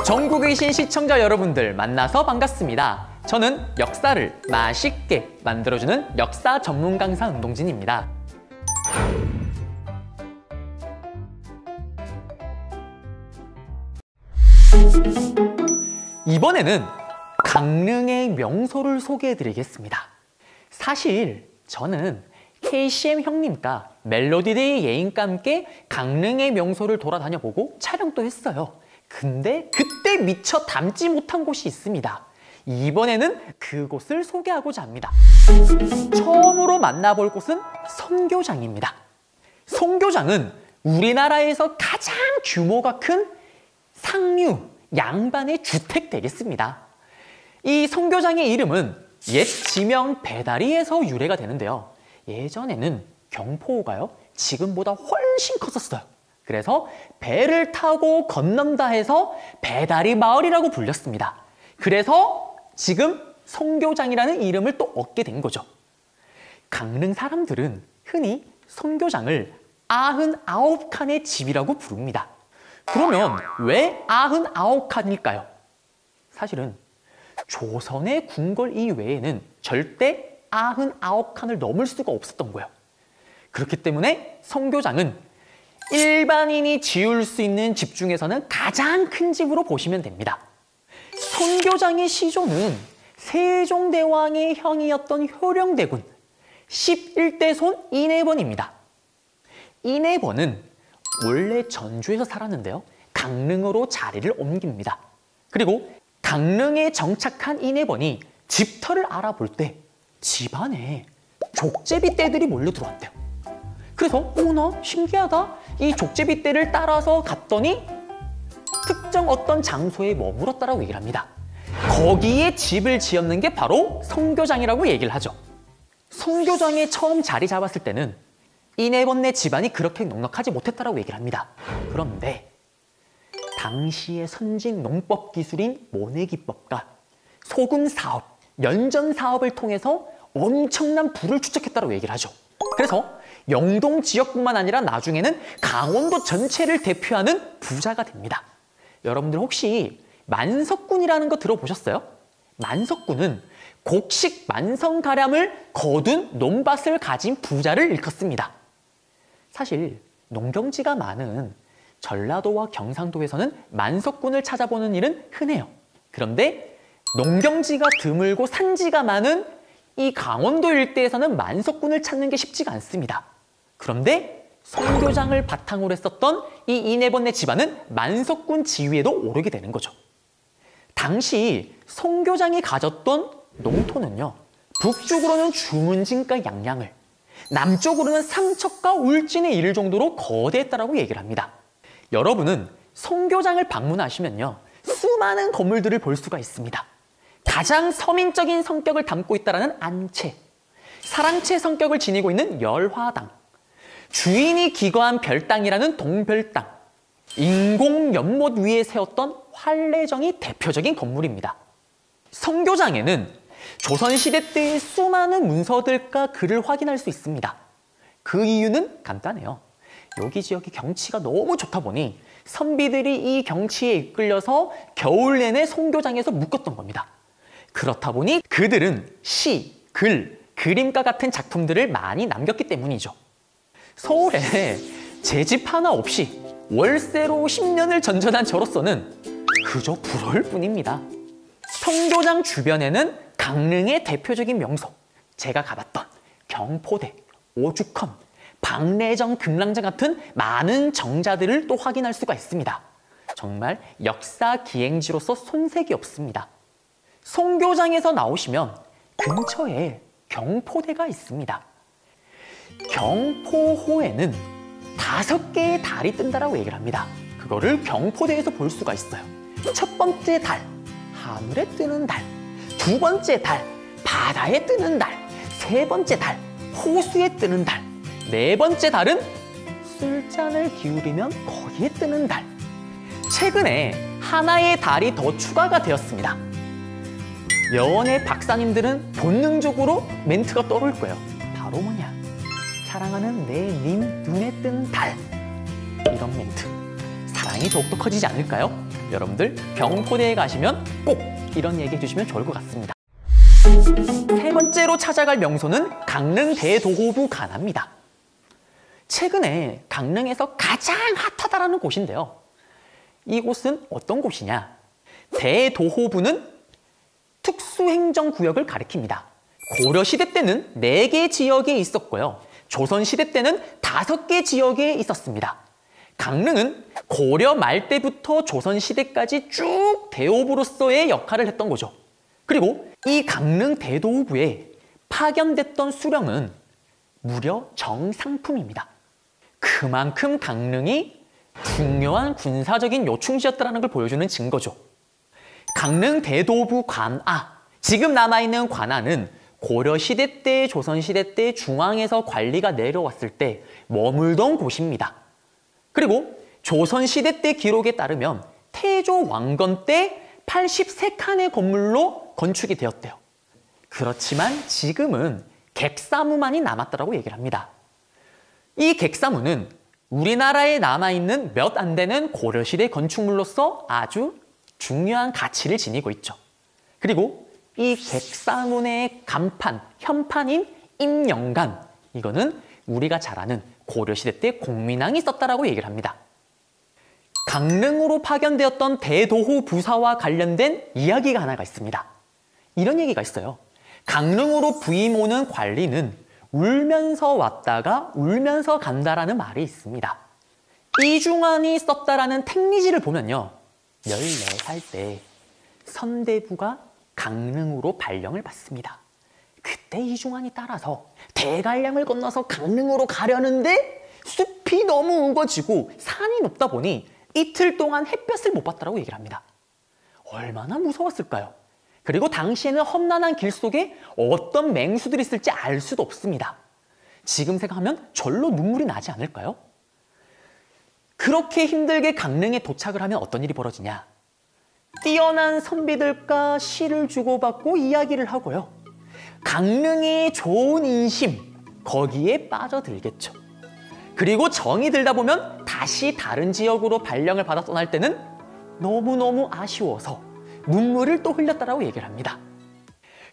전국에 계신 시청자 여러분들 만나서 반갑습니다. 저는 역사를 맛있게 만들어주는 역사 전문 강사 은동진입니다. 이번에는 강릉의 명소를 소개해드리겠습니다. 사실 저는 KCM 형님과 멜로디데이 예인과 함께 강릉의 명소를 돌아다녀보고 촬영도 했어요. 근데 그때 미처 담지 못한 곳이 있습니다. 이번에는 그곳을 소개하고자 합니다. 처음으로 만나볼 곳은 선교장입니다. 선교장은 우리나라에서 가장 규모가 큰 상류, 양반의 주택 되겠습니다. 이 선교장의 이름은 옛 지명 배다리에서 유래가 되는데요. 예전에는 경포호가요, 지금보다 훨씬 컸었어요. 그래서 배를 타고 건넌다 해서 배다리 마을이라고 불렸습니다. 그래서 지금 선교장이라는 이름을 또 얻게 된 거죠. 강릉 사람들은 흔히 선교장을 99칸의 집이라고 부릅니다. 그러면 왜 99칸일까요? 사실은 조선의 궁궐 이외에는 절대 99칸을 넘을 수가 없었던 거예요. 그렇기 때문에 선교장은 일반인이 지을 수 있는 집 중에서는 가장 큰 집으로 보시면 됩니다. 선교장의 시조는 세종대왕의 형이었던 효령대군 11대손 인해번입니다. 인해번은 원래 전주에서 살았는데요, 강릉으로 자리를 옮깁니다. 그리고 강릉에 정착한 인해번이 집터를 알아볼 때 집안에 족제비 떼들이 몰려 들어왔대요. 그래서 어머나 신기하다, 이 족제비 떼를 따라서 갔더니 특정 어떤 장소에 머물었다라고 얘기를 합니다. 거기에 집을 지었는 게 바로 선교장이라고 얘기를 하죠. 선교장에 처음 자리 잡았을 때는 인해번네 집안이 그렇게 넉넉하지 못했다라고 얘기를 합니다. 그런데 당시의 선진 농법 기술인 모내기법과 소금 사업, 연전 사업을 통해서 엄청난 부를 축적했다고 얘기를 하죠. 그래서 영동 지역뿐만 아니라 나중에는 강원도 전체를 대표하는 부자가 됩니다. 여러분들 혹시 만석군이라는 거 들어보셨어요? 만석군은 곡식 만성가량을 거둔 논밭을 가진 부자를 일컫습니다. 사실 농경지가 많은 전라도와 경상도에서는 만석군을 찾아보는 일은 흔해요. 그런데 농경지가 드물고 산지가 많은 이 강원도 일대에서는 만석군을 찾는 게 쉽지가 않습니다. 그런데 선교장을 바탕으로 했었던 이 인해번네 집안은 만석군 지위에도 오르게 되는 거죠. 당시 선교장이 가졌던 농토는요, 북쪽으로는 주문진과 양양을, 남쪽으로는 상척과 울진에 이를 정도로 거대했다라고 얘기를 합니다. 여러분은 선교장을 방문하시면요, 수많은 건물들을 볼 수가 있습니다. 가장 서민적인 성격을 담고 있다는 안채, 사랑채 성격을 지니고 있는 열화당, 주인이 기거한 별당이라는 동별당, 인공연못 위에 세웠던 활례정이 대표적인 건물입니다. 선교장에는 조선시대 때의 수많은 문서들과 글을 확인할 수 있습니다. 그 이유는 간단해요. 여기 지역의 경치가 너무 좋다 보니 선비들이 이 경치에 이끌려서 겨울 내내 선교장에서 묵었던 겁니다. 그렇다 보니 그들은 시, 글, 그림과 같은 작품들을 많이 남겼기 때문이죠. 서울에 제 집 하나 없이 월세로 10년을 전전한 저로서는 그저 부러울 뿐입니다. 선교장 주변에는 강릉의 대표적인 명소, 제가 가봤던 경포대, 오죽헌, 박래정 금랑장 같은 많은 정자들을 또 확인할 수가 있습니다. 정말 역사 기행지로서 손색이 없습니다. 선교장에서 나오시면 근처에 경포대가 있습니다. 경포호에는 5개의 달이 뜬다라고 얘기를 합니다. 그거를 경포대에서 볼 수가 있어요. 첫 번째 달, 하늘에 뜨는 달. 두 번째 달, 바다에 뜨는 달. 세 번째 달, 호수에 뜨는 달. 네 번째 달은 술잔을 기울이면 거기에 뜨는 달. 최근에 하나의 달이 더 추가가 되었습니다. 연애 박사님들은 본능적으로 멘트가 떠오를 거예요. 바로 뭐냐? 사랑하는 내 님 눈에 뜬 달. 이런 멘트. 사랑이 더욱더 커지지 않을까요? 여러분들 경포대에 가시면 꼭 이런 얘기 해주시면 좋을 것 같습니다. 세 번째로 찾아갈 명소는 강릉 대도호부 관아입니다. 최근에 강릉에서 가장 핫하다라는 곳인데요. 이곳은 어떤 곳이냐? 대도호부는 특수행정구역을 가리킵니다. 고려시대 때는 4개 지역에 있었고요. 조선시대 때는 5개 지역에 있었습니다. 강릉은 고려 말 때부터 조선시대까지 쭉 대호부로서의 역할을 했던 거죠. 그리고 이 강릉 대도호부에 파견됐던 수령은 무려 정상품입니다. 그만큼 강릉이 중요한 군사적인 요충지였다는 걸 보여주는 증거죠. 강릉 대도호부 관아, 지금 남아있는 관아는 고려시대 때, 조선시대 때 중앙에서 관리가 내려왔을 때 머물던 곳입니다. 그리고 조선시대 때 기록에 따르면 태조 왕건 때 83칸의 건물로 건축이 되었대요. 그렇지만 지금은 객사무만이 남았다고 얘기를 합니다. 이 객사무는 우리나라에 남아있는 몇 안 되는 고려시대 건축물로서 아주 중요한 가치를 지니고 있죠. 그리고 이 객사문의 간판, 현판인 임영간, 이거는 우리가 잘 아는 고려시대 때 공민왕이 썼다라고 얘기를 합니다. 강릉으로 파견되었던 대도호 부사와 관련된 이야기가 하나가 있습니다. 이런 얘기가 있어요. 강릉으로 부임 오는 관리는 울면서 왔다가 울면서 간다라는 말이 있습니다. 이중환이 썼다라는 택리지를 보면요. 14살 때 선대부가 강릉으로 발령을 받습니다. 그때 이중환이 따라서 대관량을 건너서 강릉으로 가려는데 숲이 너무 우거지고 산이 높다 보니 이틀 동안 햇볕을 못 봤다고 얘기를 합니다. 얼마나 무서웠을까요? 그리고 당시에는 험난한 길 속에 어떤 맹수들이 있을지 알 수도 없습니다. 지금 생각하면 절로 눈물이 나지 않을까요? 그렇게 힘들게 강릉에 도착을 하면 어떤 일이 벌어지냐? 뛰어난 선비들과 시를 주고받고 이야기를 하고요. 강릉의 좋은 인심, 거기에 빠져들겠죠. 그리고 정이 들다 보면 다시 다른 지역으로 발령을 받아 떠날 때는 너무너무 아쉬워서 눈물을 또 흘렸다라고 얘기를 합니다.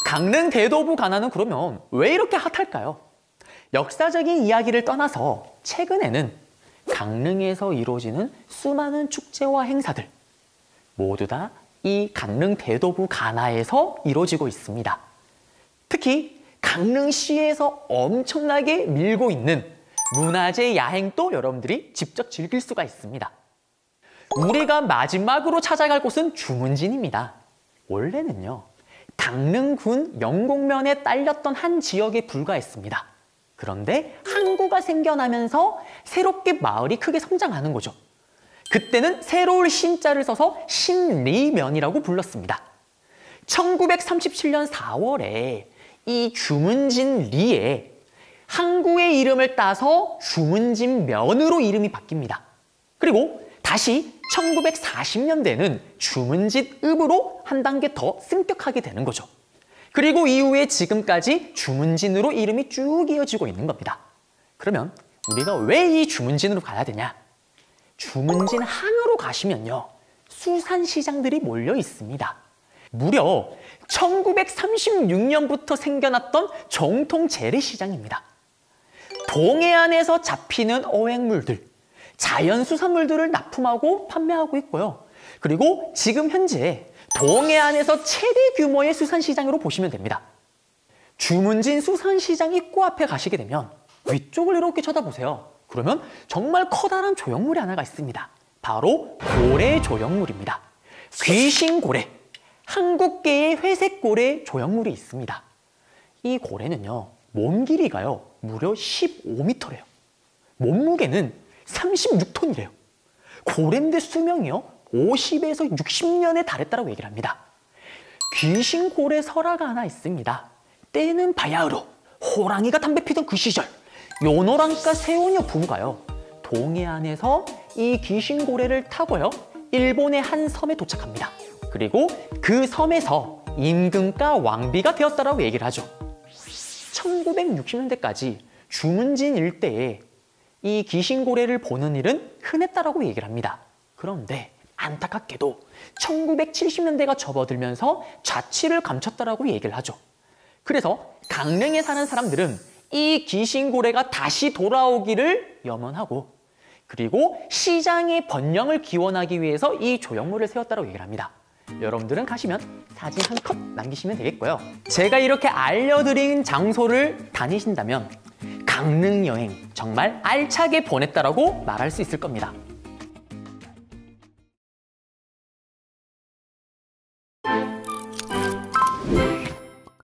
강릉 대도부 관아는 그러면 왜 이렇게 핫할까요? 역사적인 이야기를 떠나서 최근에는 강릉에서 이루어지는 수많은 축제와 행사들 모두 다 이 강릉 대도부 관아에서 이루어지고 있습니다. 특히 강릉시에서 엄청나게 밀고 있는 문화재 야행도 여러분들이 직접 즐길 수가 있습니다. 우리가 마지막으로 찾아갈 곳은 주문진입니다. 원래는요, 강릉군 영곡면에 딸렸던 한 지역에 불과했습니다. 그런데 항구가 생겨나면서 새롭게 마을이 크게 성장하는 거죠. 그때는 새로울 신자를 써서 신리면이라고 불렀습니다. 1937년 4월에 이 주문진 리에 항구의 이름을 따서 주문진면으로 이름이 바뀝니다. 그리고 다시 1940년대에는 주문진읍으로 한 단계 더 승격하게 되는 거죠. 그리고 이후에 지금까지 주문진으로 이름이 쭉 이어지고 있는 겁니다. 그러면 우리가 왜 이 주문진으로 가야 되냐? 주문진 항으로 가시면요, 수산시장들이 몰려 있습니다. 무려 1936년부터 생겨났던 정통 재래시장입니다. 동해안에서 잡히는 어획물들, 자연수산물들을 납품하고 판매하고 있고요. 그리고 지금 현재 동해안에서 최대 규모의 수산시장으로 보시면 됩니다. 주문진 수산시장 입구 앞에 가시게 되면 위쪽을 이렇게 쳐다보세요. 그러면 정말 커다란 조형물이 하나가 있습니다. 바로 고래 조형물입니다. 귀신고래, 한국계의 회색고래 조형물이 있습니다. 이 고래는요, 몸 길이가요 무려 15m래요. 몸무게는 36톤이래요. 고래인데 수명이요 50에서 60년에 달했다고 얘기를 합니다. 귀신고래 설화가 하나 있습니다. 때는 바야흐로 호랑이가 담배 피던 그 시절, 요노랑과 세오녀 부부가요, 동해안에서 이 귀신고래를 타고요, 일본의 한 섬에 도착합니다. 그리고 그 섬에서 임금과 왕비가 되었다라고 얘기를 하죠. 1960년대까지 주문진 일대에 이 귀신고래를 보는 일은 흔했다라고 얘기를 합니다. 그런데 안타깝게도 1970년대가 접어들면서 자취를 감췄다라고 얘기를 하죠. 그래서 강릉에 사는 사람들은 이 귀신고래가 다시 돌아오기를 염원하고, 그리고 시장의 번영을 기원하기 위해서 이 조형물을 세웠다고 얘기를 합니다. 여러분들은 가시면 사진 한 컷 남기시면 되겠고요. 제가 이렇게 알려드린 장소를 다니신다면 강릉 여행 정말 알차게 보냈다라고 말할 수 있을 겁니다.